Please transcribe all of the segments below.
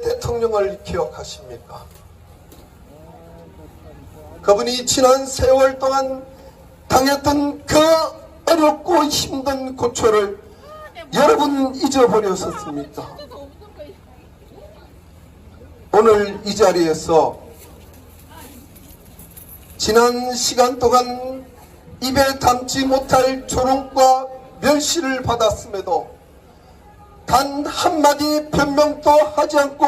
대통령을 기억하십니까? 그분이 지난 세월 동안 당했던 그 어렵고 힘든 고초를 여러분 잊어버렸었습니까? 오늘 이 자리에서 지난 시간 동안 입에 담지 못할 조롱과 멸시를 받았음에도 단 한마디 변명도 하지 않고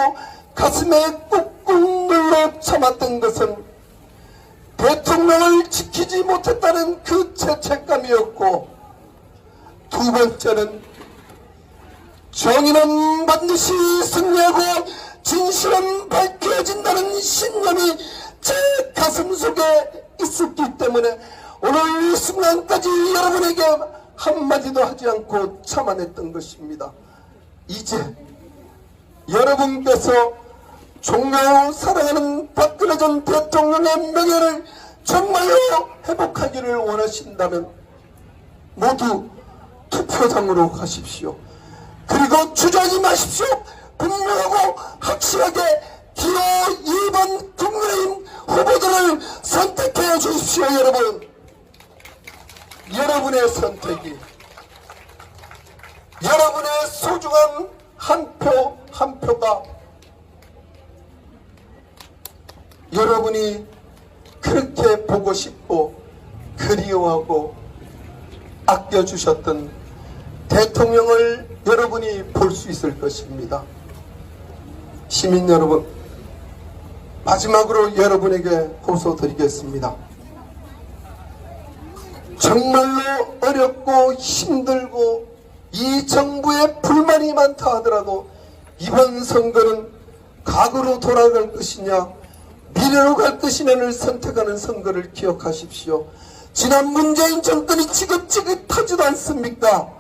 가슴에 꾹꾹 눌러 참았던 것은 대통령을 지키지 못했다는 그 죄책감이었고, 두 번째는 정의는 반드시 승리하고 진실은 밝혀진다는 신념이 제 가슴 속에 있었기 때문에 오늘 이 순간까지 여러분에게 한마디도 하지 않고 참아냈던 것입니다. 이제 여러분께서 존경하고 사랑하는 박근혜 전 대통령의 명예를 정말로 회복하기를 원하신다면 모두 투표장으로 가십시오. 그리고 주저하지 마십시오. 분명하고 확실하게 기호 2번 국민의힘 후보들을 선택해 주십시오. 여러분, 여러분의 선택이 여러분의 소중한 한 표 한 표가 여러분이 그렇게 보고 싶고 그리워하고 아껴주셨던 대통령을 여러분이 볼 수 있을 것입니다. 시민 여러분, 마지막으로 여러분에게 호소드리겠습니다. 정말로 어렵고 힘들고 이 정부에 불만이 많다 하더라도 이번 선거는 과거로 돌아갈 것이냐 미래로 갈 것이냐를 선택하는 선거를 기억하십시오. 지난 문재인 정권이 지긋지긋하지도 않습니까?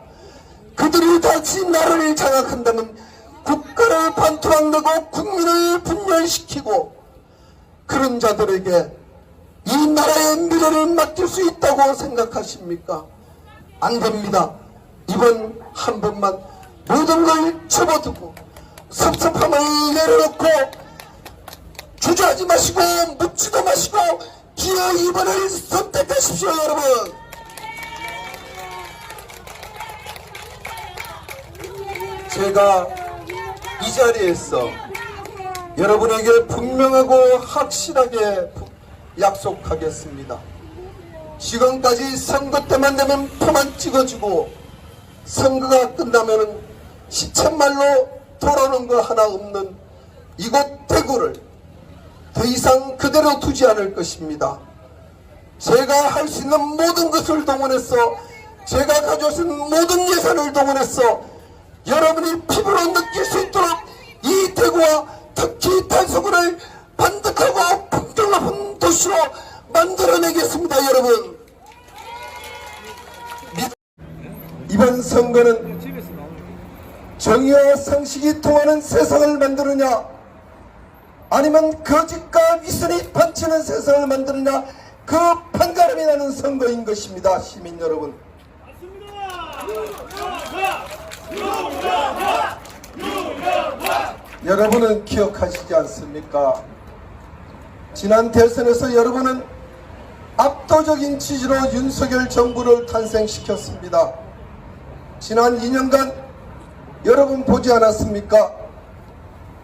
그들이 다시 나라를 장악한다면 국가를 반토막내고 국민을 분열시키고 그런 자들에게 이 나라의 미래를 맡길 수 있다고 생각하십니까? 안 됩니다. 이번 한 번만 모든 걸 접어두고 섭섭함을 내려놓고 주저하지 마시고 묻지도 마시고 기호 2번을 선택하십시오. 여러분, 제가 이 자리에서 여러분에게 분명하고 확실하게 약속하겠습니다. 지금까지 선거 때만 되면 표만 찍어주고 선거가 끝나면은 시쳇말로 돌아오는 거 하나 없는 이곳 대구를 더 이상 그대로 두지 않을 것입니다. 제가 할 수 있는 모든 것을 동원해서 제가 가져오신 모든 예산을 동원해서 여러분이 피부로 느낄 수 있도록 이 대구와 특히 달서구를 반듯하고 품격 높은 도시로 만들어내겠습니다. 여러분, 이번 선거는 정의와 상식이 통하는 세상을 만드느냐 아니면 거짓과 위선이 판치는 세상을 만드느냐, 그 판가름이 나는 선거인 것입니다. 시민 여러분, 여러분은 기억하시지 않습니까? 지난 대선에서 여러분은 압도적인 지지로 윤석열 정부를 탄생시켰습니다. 지난 2년간 여러분 보지 않았습니까?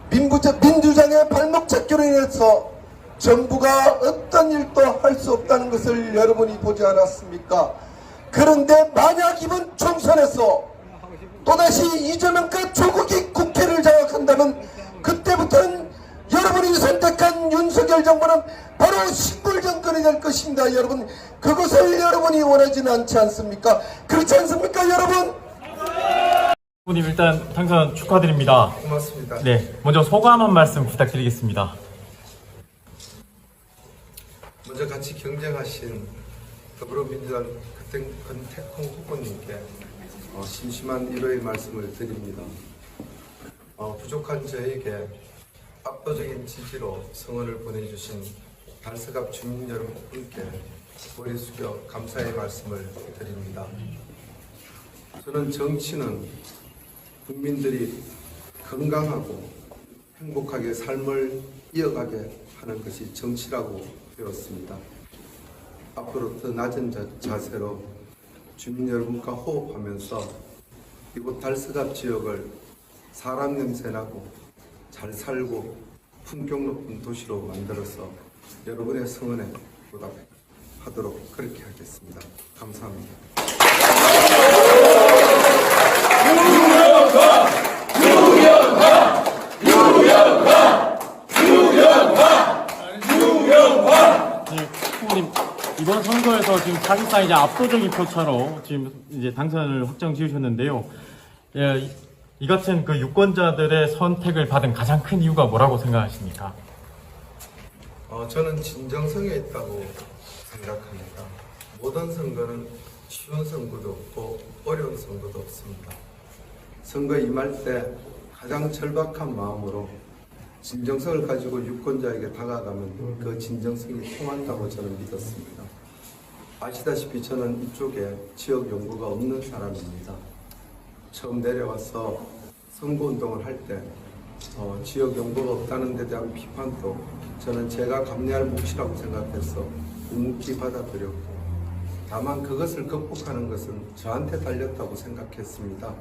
민주당의 발목 잡기로 인해서 정부가 어떤 일도 할 수 없다는 것을 여러분이 보지 않았습니까? 그런데 만약 이번 총선에서 또다시 이재명과 조국이 국회를 장악한다면 그때부터는 여러분이 선택한 윤석열 정부는 바로 식물 정권이 될 것입니다. 여러분, 그것을 여러분이 원하지는 않지 않습니까? 그렇지 않습니까, 여러분? 후보님, 일단 당선 축하드립니다. 고맙습니다. 네, 먼저 소감 한 말씀 부탁드리겠습니다. 먼저 같이 경쟁하신 더불어민주당 권태콩 후보님께 심심한 위로의 말씀을 드립니다. 부족한 저에게 압도적인 지지로 성원을 보내주신 달서갑 주민 여러분께 머리 숙여 감사의 말씀을 드립니다. 저는 정치는 국민들이 건강하고 행복하게 삶을 이어가게 하는 것이 정치라고 배웠습니다. 앞으로 더 낮은 자세로 주민 여러분과 호흡하면서 이곳 달서갑 지역을 사람 냄새나고 잘 살고 품격 높은 도시로 만들어서 여러분의 성원에 보답하도록 그렇게 하겠습니다. 감사합니다. 후보님 이번 선거에서 지금 사실상 이제 압도적인 표차로 지금 이제 당선을 확정 지으셨는데요. 예, 이 같은 그 유권자들의 선택을 받은 가장 큰 이유가 뭐라고 생각하십니까? 저는 진정성에 있다고 생각합니다. 모든 선거는 쉬운 선거도 없고 어려운 선거도 없습니다. 선거에 임할 때 가장 절박한 마음으로 진정성을 가지고 유권자에게 다가가면 그 진정성이 통한다고 저는 믿었습니다. 아시다시피 저는 이쪽에 지역 연구가 없는 사람입니다. 처음 내려와서 선거운동을 할 때 지역 연구가 없다는 데 대한 비판도 저는 제가 감내할 몫이라고 생각해서 묵묵히 받아들였고, 다만 그것을 극복하는 것은 저한테 달렸다고 생각했습니다.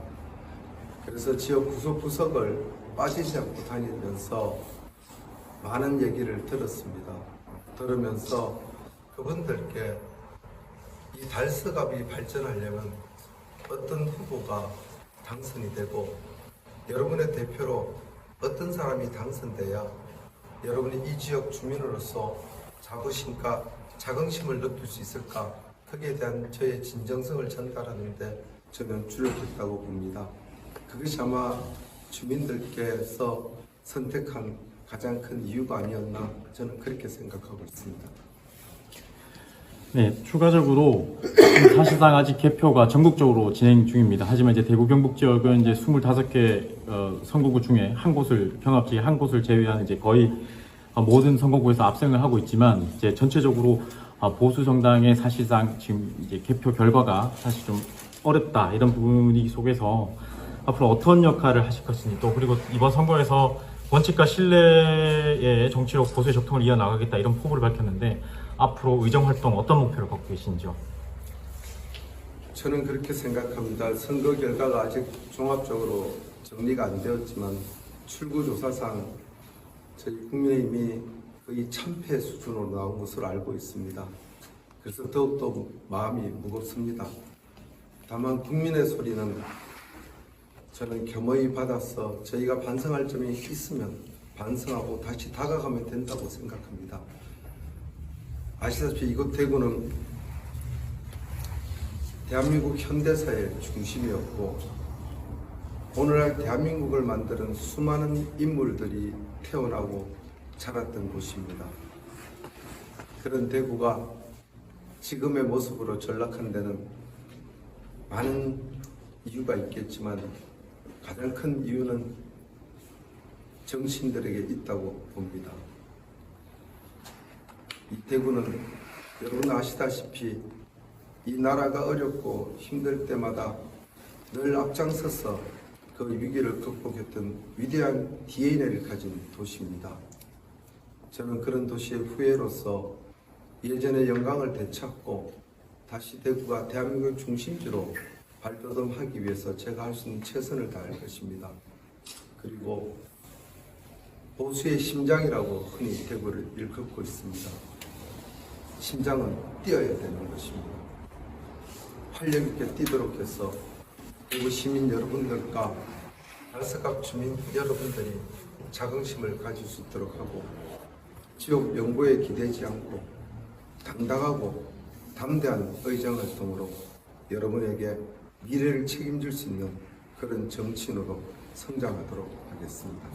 그래서 지역 구석구석을 빠지지 않고 다니면서 많은 얘기를 들었습니다. 들으면서 그분들께 이 달서갑이 발전하려면 어떤 후보가 당선이 되고 여러분의 대표로 어떤 사람이 당선돼야 여러분이 이 지역 주민으로서 자부심과 자긍심을 느낄 수 있을까, 거기에 대한 저의 진정성을 전달하는데 저는 주력했다고 봅니다. 그것이 아마 주민들께서 선택한 가장 큰 이유가 아니었나, 저는 그렇게 생각하고 있습니다. 네, 추가적으로 사실상 아직 개표가 전국적으로 진행 중입니다. 하지만 이제 대구 경북 지역은 이제 25개 선거구 중에 한 곳을, 경합지 한 곳을 제외한 이제 거의 모든 선거구에서 압승을 하고 있지만, 이제 전체적으로 보수 정당의 사실상 지금 이제 개표 결과가 사실 좀 어렵다, 이런 분위기 속에서 앞으로 어떤 역할을 하실 것인지, 또 그리고 이번 선거에서 원칙과 신뢰의 정치로 보수의 적통을 이어나가겠다, 이런 포부를 밝혔는데 앞으로 의정활동 어떤 목표를 갖고 계신지요? 저는 그렇게 생각합니다. 선거 결과가 아직 종합적으로 정리가 안 되었지만 출구조사상 저희 국민의힘이 거의 참패 수준으로 나온 것으로 알고 있습니다. 그래서 더욱더 마음이 무겁습니다. 다만 국민의 소리는 저는 겸허히 받아서 저희가 반성할 점이 있으면 반성하고 다시 다가가면 된다고 생각합니다. 아시다시피 이곳 대구는 대한민국 현대사의 중심이었고, 오늘날 대한민국을 만드는 수많은 인물들이 태어나고 자랐던 곳입니다. 그런 대구가 지금의 모습으로 전락한 데는 많은 이유가 있겠지만 가장 큰 이유는 정치인들에게 있다고 봅니다. 이 대구는 여러분 아시다시피 이 나라가 어렵고 힘들 때마다 늘 앞장서서 그 위기를 극복했던 위대한 DNA를 가진 도시입니다. 저는 그런 도시의 후예로서 예전의 영광을 되찾고 다시 대구가 대한민국 중심지로 발돋움하기 위해서 제가 할 수 있는 최선을 다할 것입니다. 그리고 보수의 심장이라고 흔히 대구를 일컫고 있습니다. 심장은 뛰어야 되는 것입니다. 활력 있게 뛰도록 해서 대구 시민 여러분들과 달서갑 주민 여러분들이 자긍심을 가질 수 있도록 하고, 지역 연구에 기대지 않고 당당하고 담대한 의정활동으로 여러분에게 미래를 책임질 수 있는 그런 정치인으로 성장하도록 하겠습니다.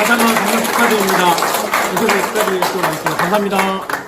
다시 한번 정말 축하드립니다. 이소리 축하드리겠습니다. 감사합니다.